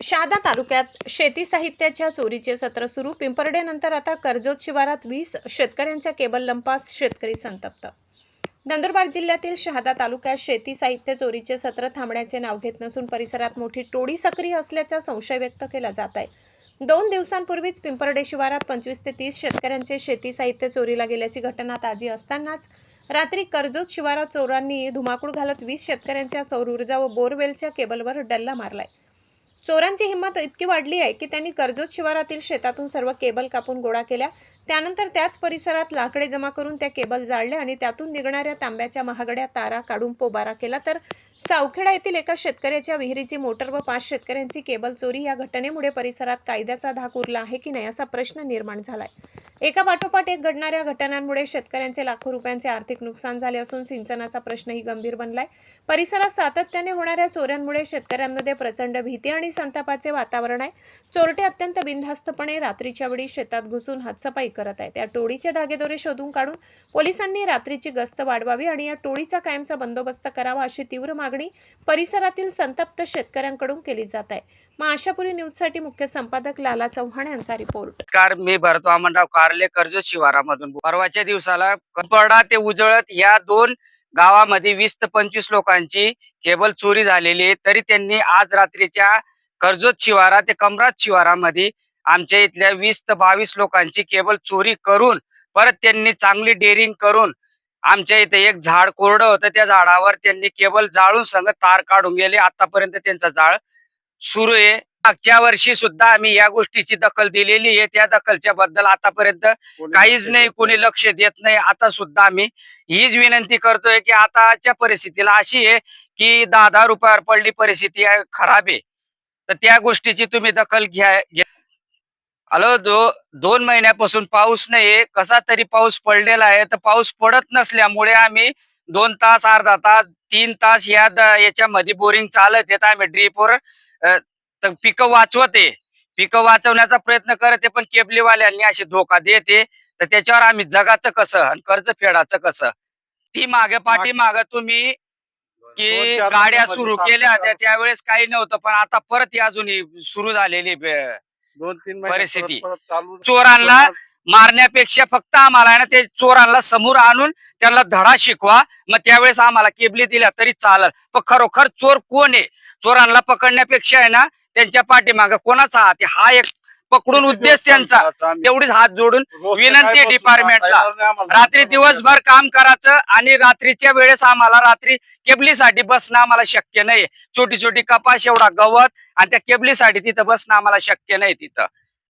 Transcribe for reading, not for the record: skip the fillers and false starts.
शहादा तालुक्यात शेती साहित्याच्या चोरीचे सत्र सुरू. पिंपर्डेनंतर आता कर्जत शिवारात 20 शेतकऱ्यांच्या केबल लंपास, शेतकरी संतप्त. नंदुरबार जिल्ह्यातील शहादा तालुक्यात शेती साहित्य चोरीचे सत्र थांबण्याचे नाव घेत नसून परिसरात मोठी टोळी सक्रिय असल्याचा संशय व्यक्त केला जात आहे. 2 दिवसांपूर्वीच पिंपर्डे शिवारात 25 ते 30 शेतकऱ्यांचे शेती साहित्य चोरीला गेल्याची घटना ताजी असतानाच रात्री कर्जत शिवारात चोरांनी धुमाकूळ घालत 20 शेतकऱ्यांच्या सौर ऊर्जा व बोरवेलच्या केबलवर डल्ला मारलाय. चोरांची हिंमत इतकी वाढली आहे की त्यांनी कर्जत शिवारातील शेतातून सर्व केबल कापून गोळा केल्या. त्यानंतर त्याच परिसरात लाकडे जमा करून त्या केबल जाळल्या आणि त्यातून निघणाऱ्या तांब्याच्या महागड्या तारा काढून पोबारा केला. तर सावखेडा येथील एका शेतकऱ्याच्या विहिरीची मोटर व 5 शेतकऱ्यांची केबल चोरी. या घटनेमुळे परिसरात कायद्याचा धाक उरला आहे की नाही असा प्रश्न निर्माण झालाय. एका पाठोपाठ एक घडणाऱ्या घटनांमुळे शेतकऱ्यांचे लाखो रुपयांचे आर्थिक नुकसान झाले असून सिंचनाचा प्रश्नही गंभीर बनलाय. परिसरात सातत्याने होणाऱ्या चोऱ्यांमुळे शेतकऱ्यांमध्ये प्रचंड भीती आणि संतापाचे वातावरण आहे. चोरटे अत्यंत बिनधास्तपणे रात्रीच्या वेळी शेतात घुसून हातसफाई करत आहेत. या टोळीचे धागेदोरे शोधून काढून पोलिसांनी रात्रीची गस्त वाढवावी आणि या टोळीचा कायमचा बंदोबस्त करावा अशी तीव्र मागणी परिसरातील संतप्त शेतकऱ्यांकडून केली जात आहे. आशापुरी न्यूजसाठी मुख्य संपादक लाला चव्हाण यांचा रिपोर्ट. मी भरतो वामनराव कारले, कर्जत शिवारामधून. परवाच्या दिवसाला कंपडा ते उजळत या 2 गावामध्ये 20 ते 25 लोकांची केबल चोरी झालेली आहे. तरी त्यांनी आज रात्रीच्या कर्जत शिवारा ते कमरात शिवारामध्ये आमच्या इथल्या 20 ते 22 लोकांची केबल चोरी करून परत त्यांनी चांगली डेअरिंग करून आमच्या इथे एक झाड कोरडं होतं, त्या झाडावर त्यांनी केबल जाळून संग तार काढून गेले. आतापर्यंत त्यांचा जाळ सुरू आहे. मागच्या वर्षी सुद्धा आम्ही या गोष्टीची दखल दिलेली आहे. त्या दखलच्या बद्दल आतापर्यंत काहीच नाही, कोणी लक्ष देत नाही. आता सुद्धा आम्ही हीच विनंती करतोय की आताच्या परिस्थितीला अशी आहे की 10-10 रुपयावर पडली परिस्थिती खराब आहे, तर त्या गोष्टीची तुम्ही दखल घ्या. हॅलो, 2 महिन्यापासून पाऊस नाही, कसा तरी पाऊस पडलेला आहे. तर पाऊस पडत नसल्यामुळे आम्ही 2 तास, अर्धा तास, 3 तास याच्यामध्ये बोरिंग चालत येत. आम्ही ड्रीपवर पिकं वाचवते, पिकं वाचवण्याचा प्रयत्न करते, पण केबलीवाल्यांनी अशी धोका देते. तर त्याच्यावर आम्ही जगाचं कसं आणि कर्ज फेडायचं कसं? ती पाठीमागे तुम्ही की गाड्या सुरू केल्या होत्या त्यावेळेस काही नव्हतं, पण आता परत अजूनही सुरू झालेली 2-3 परिस्थिती. चालू चोरांना मारण्यापेक्षा फक्त आम्हाला आहे ना, ते चोरांना समोर आणून त्यांना धडा शिकवा. मग त्यावेळेस आम्हाला केबली दिल्या तरी चालेल, पण खरोखर चोर कोण आहे? चोरांना पकडण्यापेक्षा आहे ना, त्यांच्या पाठीमागे कोणाचा हात आहे हा एक पकडून उद्देश त्यांचा. तेवढीच हात जोडून विनंती आहे डिपार्टमेंटला, रात्री दिवसभर काम करायचं आणि रात्रीच्या वेळेस आम्हाला रात्री केबलीसाठी बसणं आम्हाला शक्य नाही. छोटी छोटी कपाश एवढा गवत आणि त्या केबलीसाठी तिथं बसणं आम्हाला शक्य नाही तिथं.